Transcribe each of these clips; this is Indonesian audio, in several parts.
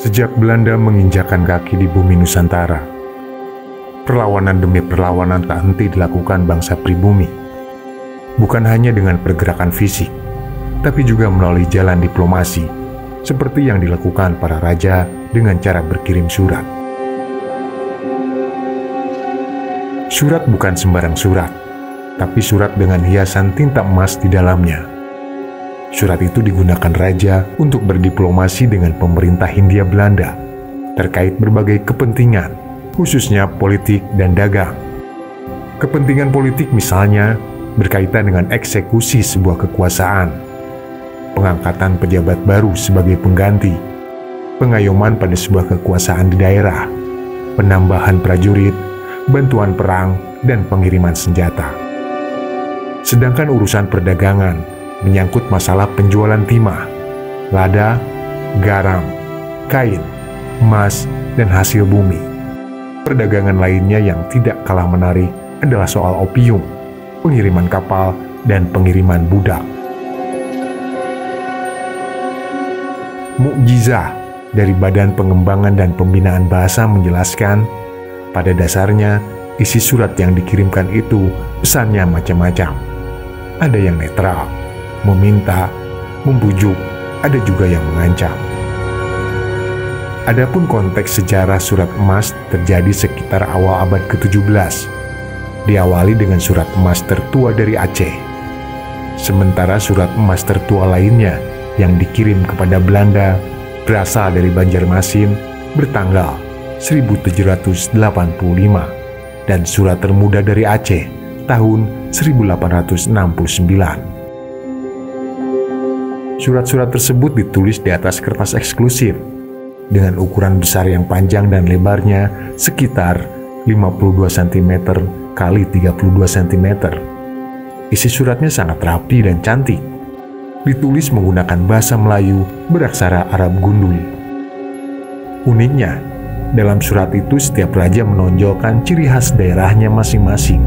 Sejak Belanda menginjakkan kaki di bumi Nusantara, perlawanan demi perlawanan tak henti dilakukan bangsa pribumi. Bukan hanya dengan pergerakan fisik, tapi juga melalui jalan diplomasi, seperti yang dilakukan para raja dengan cara berkirim surat. Surat bukan sembarang surat, tapi surat dengan hiasan tinta emas di dalamnya. Surat itu digunakan raja untuk berdiplomasi dengan pemerintah Hindia Belanda terkait berbagai kepentingan, khususnya politik dan dagang. Kepentingan politik misalnya berkaitan dengan eksekusi sebuah kekuasaan, pengangkatan pejabat baru sebagai pengganti, pengayoman pada sebuah kekuasaan di daerah, penambahan prajurit, bantuan perang, dan pengiriman senjata. Sedangkan urusan perdagangan menyangkut masalah penjualan timah, lada, garam, kain, emas, dan hasil bumi. Perdagangan lainnya yang tidak kalah menarik adalah soal opium, pengiriman kapal, dan pengiriman budak. Mukjizah dari Badan Pengembangan dan Pembinaan Bahasa menjelaskan, pada dasarnya isi surat yang dikirimkan itu pesannya macam-macam. Ada yang netral, meminta, membujuk, ada juga yang mengancam. Adapun konteks sejarah surat emas terjadi sekitar awal abad ke-17, diawali dengan surat emas tertua dari Aceh. Sementara surat emas tertua lainnya yang dikirim kepada Belanda berasal dari Banjarmasin bertanggal 1785 dan surat termuda dari Aceh tahun 1869. Surat-surat tersebut ditulis di atas kertas eksklusif dengan ukuran besar yang panjang dan lebarnya sekitar 52 cm kali 32 cm. Isi suratnya sangat rapi dan cantik. Ditulis menggunakan bahasa Melayu beraksara Arab gundul. Uniknya, dalam surat itu setiap raja menonjolkan ciri khas daerahnya masing-masing.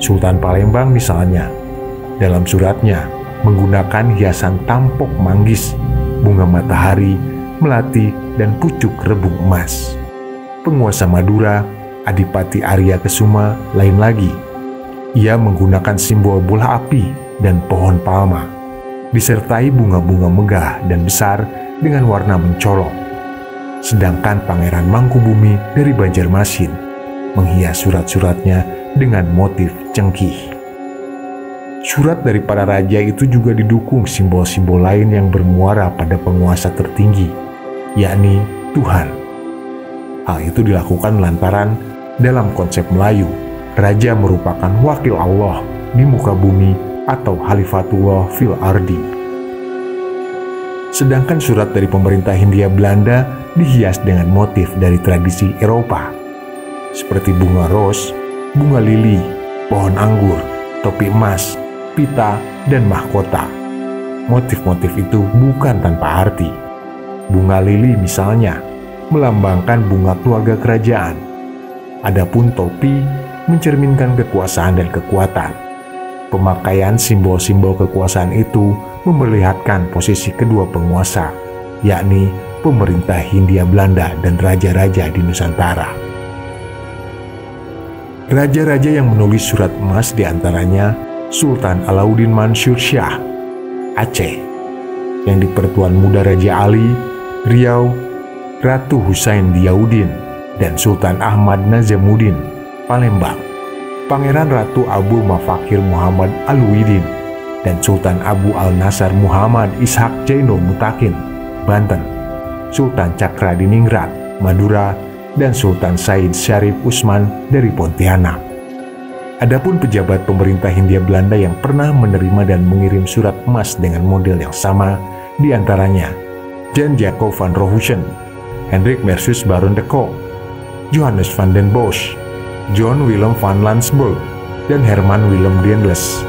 Sultan Palembang misalnya, dalam suratnya menggunakan hiasan tampok manggis, bunga matahari, melati, dan pucuk rebung emas. Penguasa Madura, Adipati Arya Kesuma, lain lagi. Ia menggunakan simbol bola api dan pohon palma, disertai bunga-bunga megah dan besar dengan warna mencolok. Sedangkan Pangeran Mangkubumi dari Banjarmasin menghias surat-suratnya dengan motif cengkih. Surat dari para raja itu juga didukung simbol-simbol lain yang bermuara pada penguasa tertinggi, yakni Tuhan. Hal itu dilakukan lantaran dalam konsep Melayu, raja merupakan wakil Allah di muka bumi atau Khalifatullah fil ardi. Sedangkan surat dari pemerintah Hindia Belanda dihias dengan motif dari tradisi Eropa, seperti bunga ros, bunga lili, pohon anggur, topi emas, pita, dan mahkota. Motif-motif itu bukan tanpa arti. Bunga lili misalnya melambangkan bunga keluarga kerajaan. Adapun topi mencerminkan kekuasaan dan kekuatan. Pemakaian simbol-simbol kekuasaan itu memperlihatkan posisi kedua penguasa, yakni pemerintah Hindia Belanda dan raja-raja di Nusantara. Raja-raja yang menulis surat emas diantaranya Sultan Alauddin Mansur Shah, Aceh, yang di Pertuan Muda Raja Ali, Riau, Ratu Husain Diyaudin, dan Sultan Ahmad Nazamuddin, Palembang, Pangeran Ratu Abu Mafakir Muhammad Alwidin, dan Sultan Abu Al-Nasar Muhammad Ishak Jainul Mutakin, Banten, Sultan Cakradiningrat, Madura, dan Sultan Said Syarif Usman dari Pontianak. Adapun pejabat pemerintah Hindia Belanda yang pernah menerima dan mengirim surat emas dengan model yang sama, diantaranya Jan Jacob van Rohusen, Hendrik Mercius Baron de Kock, Johannes van den Bosch, John Willem van Landsberg, dan Herman Willem Daendels.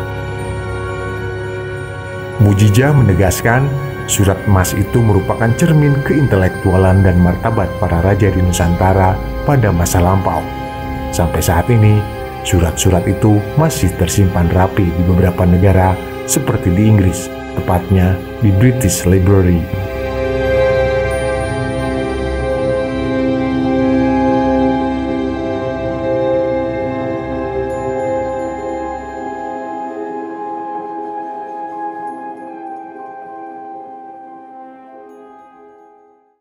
Mujijah menegaskan surat emas itu merupakan cermin keintelektualan dan martabat para raja di Nusantara pada masa lampau. Sampai saat ini, surat-surat itu masih tersimpan rapi di beberapa negara seperti di Inggris, tepatnya di British Library.